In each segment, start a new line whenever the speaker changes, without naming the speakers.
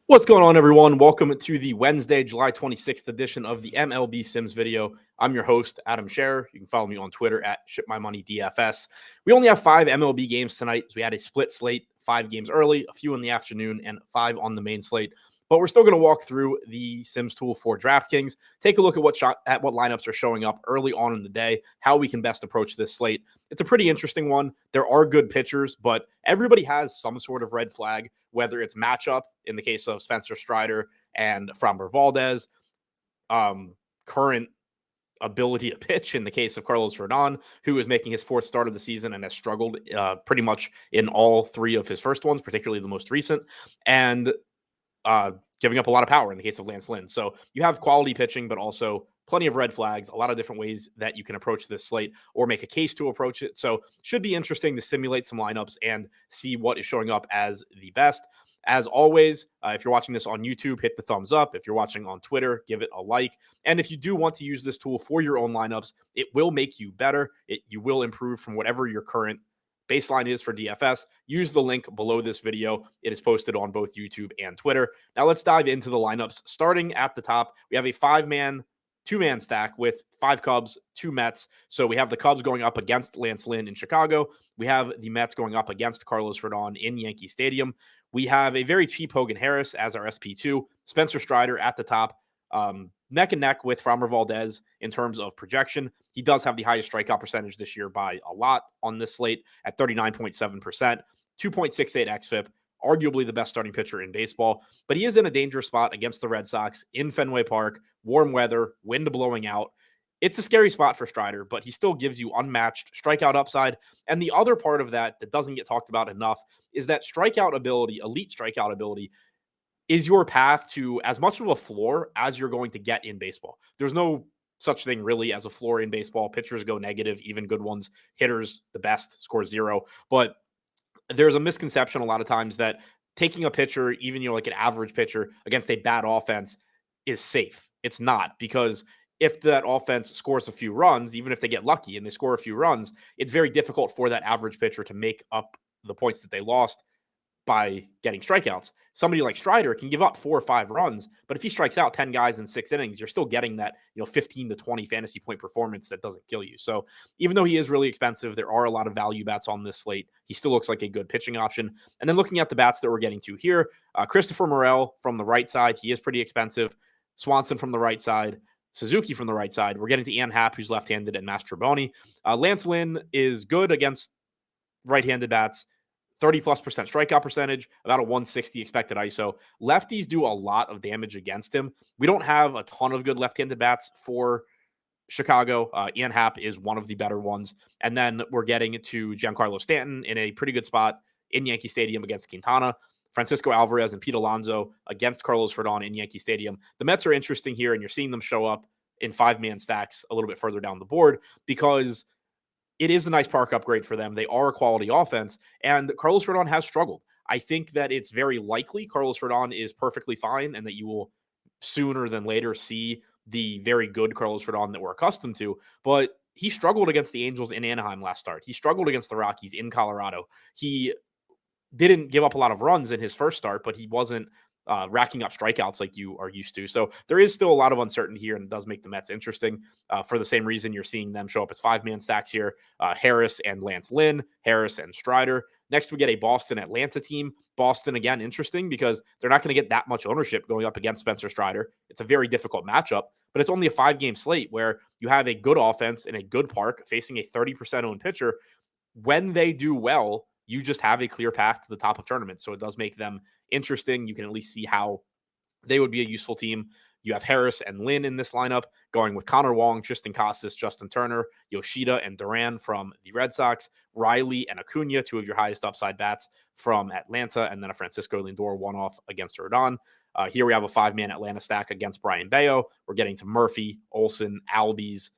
What's going on, everyone? Welcome to the Wednesday, July 26th edition of the MLB Sims video. I'm your host, Adam Scherer. You can follow me on Twitter at ShipMyMoneyDFS. We only have 5 MLB games tonight. So we had a split slate, 5 games early, a few in the afternoon, and 5 on the main slate. But we're still going to walk through the Sims tool for DraftKings, take a look at what lineups are showing up early on in the day, how we can best approach this slate. It's a pretty interesting one. There are good pitchers, but everybody has some sort of red flag, whether it's matchup in the case of Spencer Strider and Framber Valdez, current ability to pitch in the case of Carlos Rodon, who is making his 4th start of the season and has struggled pretty much in all 3 of his first ones, particularly the most recent, and giving up a lot of power in the case of Lance Lynn. So you have quality pitching, but also plenty of red flags, a lot of different ways that you can approach this slate or make a case to approach it. So should be interesting to simulate some lineups and see what is showing up as the best. As always, if you're watching this on YouTube, hit the thumbs up. If you're watching on Twitter, give it a like. And if you do want to use this tool for your own lineups, it will make you better. You will improve from whatever your current baseline is for DFS. Use the link below this video. It is posted on both YouTube and Twitter. Now let's dive into the lineups. Starting at the top, we have a 5-man, 2-man stack with 5 Cubs, 2 Mets. So we have the Cubs going up against Lance Lynn in Chicago. We have the Mets going up against Carlos Rodon in Yankee Stadium. We have a very cheap Hogan Harris as our SP2. Spencer Strider at the top, neck and neck with Framber Valdez in terms of projection. He does have the highest strikeout percentage this year by a lot on this slate at 39.7%, 2.68 xFIP, arguably the best starting pitcher in baseball. But he is in a dangerous spot against the Red Sox in Fenway Park, warm weather, wind blowing out. It's a scary spot for Strider, but he still gives you unmatched strikeout upside. And the other part of that doesn't get talked about enough is that strikeout ability, elite strikeout ability, is your path to as much of a floor as you're going to get in baseball. There's no such thing really as a floor in baseball. Pitchers go negative, even good ones. Hitters, the best, score 0. But there's a misconception a lot of times that taking a pitcher, even like an average pitcher against a bad offense, is safe. It's not, because if that offense scores a few runs, even if they get lucky and they score a few runs, it's very difficult for that average pitcher to make up the points that they lost by getting strikeouts. Somebody like Strider can give up 4 or 5 runs, but if he strikes out 10 guys in 6 innings, you're still getting that, 15 to 20 fantasy point performance that doesn't kill you. So even though he is really expensive, there are a lot of value bats on this slate. He still looks like a good pitching option. And then looking at the bats that we're getting to here, Christopher Morel from the right side, he is pretty expensive. Swanson from the right side, Suzuki from the right side. We're getting to Ian Happ, who's left-handed, and Mastroboni. Lance Lynn is good against right-handed bats. 30+% strikeout percentage, about a 160 expected ISO. Lefties do a lot of damage against him. We don't have a ton of good left-handed bats for Chicago. Ian Happ is one of the better ones. And then we're getting to Giancarlo Stanton in a pretty good spot in Yankee Stadium against Quintana. Francisco Alvarez and Pete Alonso against Carlos Rodon in Yankee Stadium. The Mets are interesting here, and you're seeing them show up in 5-man stacks a little bit further down the board because it is a nice park upgrade for them. They are a quality offense, and Carlos Rodon has struggled. I think that it's very likely Carlos Rodon is perfectly fine and that you will sooner than later see the very good Carlos Rodon that we're accustomed to. But he struggled against the Angels in Anaheim last start. He struggled against the Rockies in Colorado. He didn't give up a lot of runs in his first start, but he wasn't racking up strikeouts like you are used to. So there is still a lot of uncertainty here, and it does make the Mets interesting for the same reason you're seeing them show up as 5-man stacks here. Harris and Lance Lynn, Harris and Strider. Next, we get a Boston-Atlanta team. Boston, again, interesting because they're not going to get that much ownership going up against Spencer Strider. It's a very difficult matchup, but it's only a 5-game slate where you have a good offense in a good park facing a 30% owned pitcher. When they do well, you just have a clear path to the top of tournaments. So it does make them interesting. You can at least see how they would be a useful team. You have Harris and Lynn in this lineup, going with Connor Wong, Tristan Casas, Justin Turner, Yoshida, and Duran from the Red Sox, Riley and Acuna, 2 of your highest upside bats from Atlanta, and then a Francisco Lindor one-off against Rodon. Here we have a 5-man Atlanta stack against Brian Bayo. We're getting to Murphy, Olsen, Albies,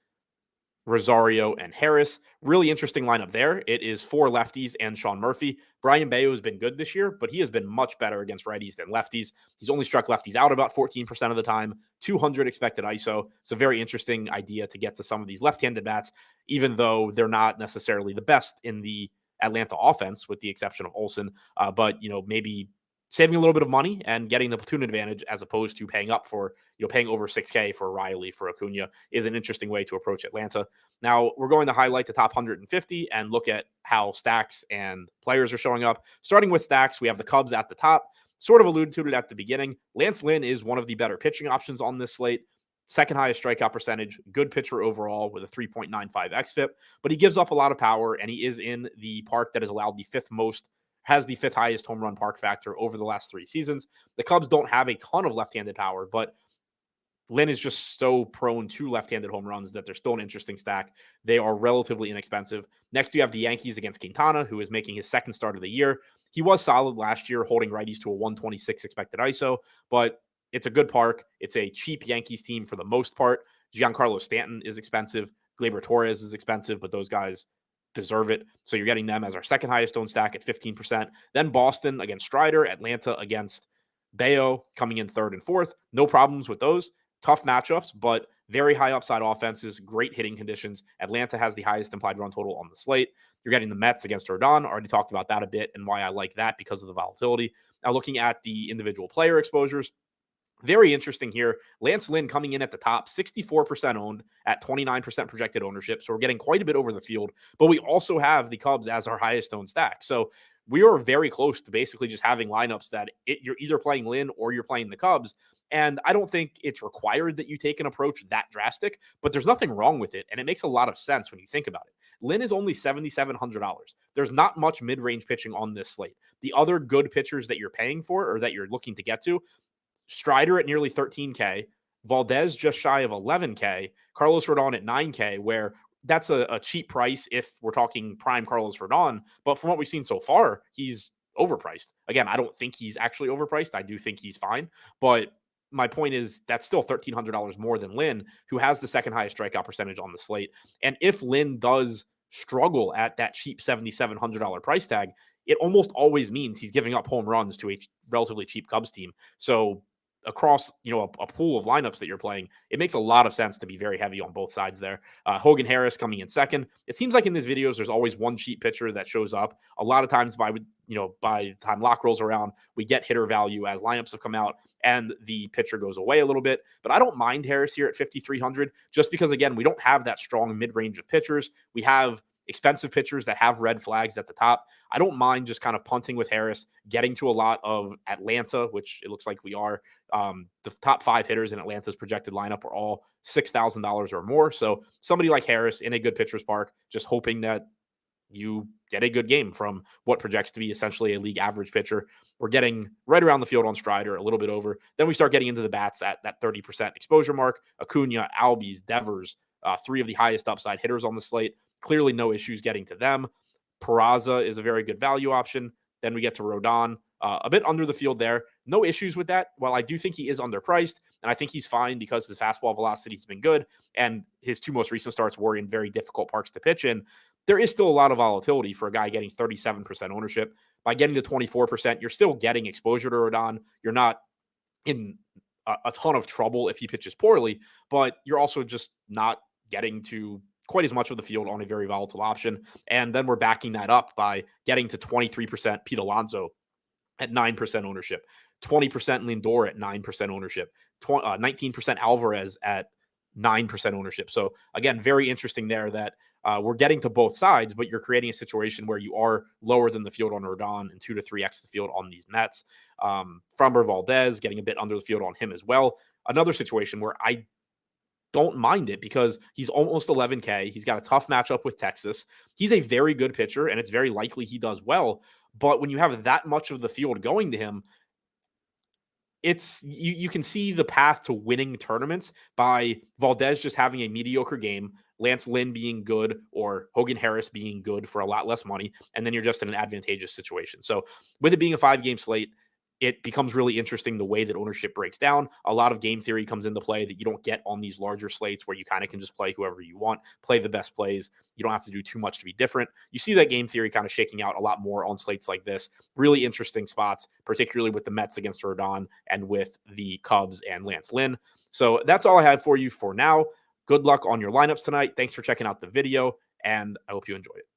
Rosario, and Harris. Really interesting lineup there. It is 4 lefties and Sean Murphy. Brian Bayo has been good this year, but he has been much better against righties than lefties. He's only struck lefties out about 14% of the time, 200 expected ISO. It's a very interesting idea to get to some of these left-handed bats, even though they're not necessarily the best in the Atlanta offense, with the exception of Olsen. But, maybe saving a little bit of money and getting the platoon advantage as opposed to paying up for, paying over 6K for Riley, for Acuna, is an interesting way to approach Atlanta. Now, we're going to highlight the top 150 and look at how stacks and players are showing up. Starting with stacks, we have the Cubs at the top. Sort of alluded to it at the beginning. Lance Lynn is one of the better pitching options on this slate. Second highest strikeout percentage, good pitcher overall with a 3.95 xFIP, but he gives up a lot of power, and he is in the park that has allowed has the fifth highest home run park factor over the last 3 seasons. The Cubs don't have a ton of left-handed power, but Lynn is just so prone to left-handed home runs that they're still an interesting stack. They are relatively inexpensive. Next, you have the Yankees against Quintana, who is making his second start of the year. He was solid last year, holding righties to a 126 expected ISO, but it's a good park. It's a cheap Yankees team for the most part. Giancarlo Stanton is expensive. Gleyber Torres is expensive, but those guys deserve it. So you're getting them as our second highest owned stack at 15%. Then Boston against Strider, Atlanta against Bayo coming in third and fourth. No problems with those. Tough matchups, but very high upside offenses, great hitting conditions. Atlanta has the highest implied run total on the slate. You're getting the Mets against Rodon. Already talked about that a bit and why I like that because of the volatility. Now looking at the individual player exposures, very interesting here. Lance Lynn coming in at the top, 64% owned at 29% projected ownership. So we're getting quite a bit over the field, but we also have the Cubs as our highest owned stack. So we are very close to basically just having lineups that you're either playing Lynn or you're playing the Cubs. And I don't think it's required that you take an approach that drastic, but there's nothing wrong with it. And it makes a lot of sense when you think about it. Lynn is only $7,700. There's not much mid-range pitching on this slate. The other good pitchers that you're paying for or that you're looking to get to, Strider at nearly 13K, Valdez just shy of 11K, Carlos Rodon at 9K, where that's a cheap price if we're talking prime Carlos Rodon. But from what we've seen so far, he's overpriced. Again, I don't think he's actually overpriced. I do think he's fine. But my point is that's still $1,300 more than Lynn, who has the second highest strikeout percentage on the slate. And if Lynn does struggle at that cheap $7,700 price tag, it almost always means he's giving up home runs to a relatively cheap Cubs team. So across, a pool of lineups that you're playing, it makes a lot of sense to be very heavy on both sides there. Hogan Harris coming in second. It seems like in these videos, there's always one cheap pitcher that shows up. A lot of times by the time lock rolls around, we get hitter value as lineups have come out and the pitcher goes away a little bit. But I don't mind Harris here at 5,300 just because, again, we don't have that strong mid-range of pitchers. We have expensive pitchers that have red flags at the top. I don't mind just kind of punting with Harris, getting to a lot of Atlanta, which it looks like we are. The top 5 hitters in Atlanta's projected lineup are all $6,000 or more. So somebody like Harris in a good pitcher's park, just hoping that you get a good game from what projects to be essentially a league average pitcher. We're getting right around the field on Strider, a little bit over. Then we start getting into the bats at that 30% exposure mark. Acuna, Albies, Devers, 3 of the highest upside hitters on the slate. Clearly no issues getting to them. Peraza is a very good value option. Then we get to Rodon, a bit under the field there. No issues with that. While I do think he is underpriced, and I think he's fine because his fastball velocity has been good, and his 2 most recent starts were in very difficult parks to pitch in, there is still a lot of volatility for a guy getting 37% ownership. By getting to 24%, you're still getting exposure to Rodon. You're not in a ton of trouble if he pitches poorly, but you're also just not getting to quite as much of the field on a very volatile option. And then we're backing that up by getting to 23% Pete Alonso at 9% ownership, 20% Lindor at 9% ownership, 19% Alvarez at 9% ownership. So again, very interesting there that we're getting to both sides, but you're creating a situation where you are lower than the field on Rodon and 2 to 3x the field on these Mets. Framber Valdez getting a bit under the field on him as well. Another situation where I don't mind it because he's almost 11K. He's got a tough matchup with Texas. He's a very good pitcher, and it's very likely he does well. But when you have that much of the field going to him, it's you can see the path to winning tournaments by Valdez just having a mediocre game, Lance Lynn being good, or Hogan Harris being good for a lot less money, and then you're just in an advantageous situation. So with it being a 5-game slate, it becomes really interesting the way that ownership breaks down. A lot of game theory comes into play that you don't get on these larger slates where you kind of can just play whoever you want, play the best plays. You don't have to do too much to be different. You see that game theory kind of shaking out a lot more on slates like this. Really interesting spots, particularly with the Mets against Rodon and with the Cubs and Lance Lynn. So that's all I had for you for now. Good luck on your lineups tonight. Thanks for checking out the video, and I hope you enjoyed it.